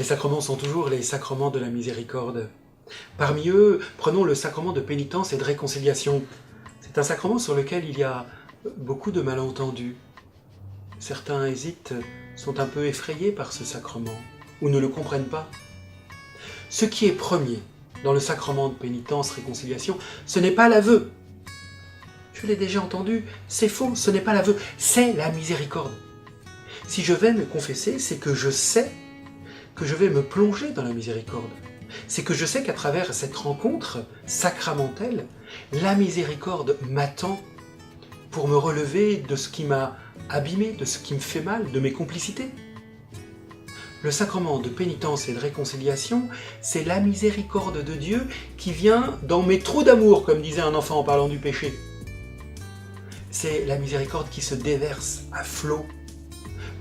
Les sacrements sont toujours les sacrements de la miséricorde. Parmi eux, prenons le sacrement de pénitence et de réconciliation. C'est un sacrement sur lequel il y a beaucoup de malentendus. Certains hésitent, sont un peu effrayés par ce sacrement, ou ne le comprennent pas. Ce qui est premier dans le sacrement de pénitence, réconciliation, ce n'est pas l'aveu. Je l'ai déjà entendu, c'est faux, ce n'est pas l'aveu, c'est la miséricorde. Si je vais me confesser, c'est que je sais que je vais me plonger dans la miséricorde. C'est que je sais qu'à travers cette rencontre sacramentelle, la miséricorde m'attend pour me relever de ce qui m'a abîmé, de ce qui me fait mal, de mes complicités. Le sacrement de pénitence et de réconciliation, c'est la miséricorde de Dieu qui vient dans mes trous d'amour, comme disait un enfant en parlant du péché. C'est la miséricorde qui se déverse à flot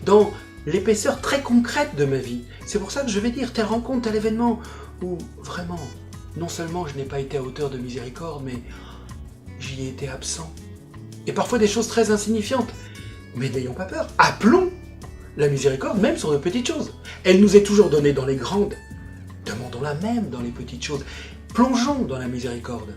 dans l'épaisseur très concrète de ma vie. C'est pour ça que je vais dire telle rencontre, tel événement, où vraiment, non seulement je n'ai pas été à hauteur de miséricorde, mais j'y ai été absent. Et parfois des choses très insignifiantes. Mais n'ayons pas peur, appelons la miséricorde même sur de petites choses. Elle nous est toujours donnée dans les grandes. Demandons-la même dans les petites choses. Plongeons dans la miséricorde.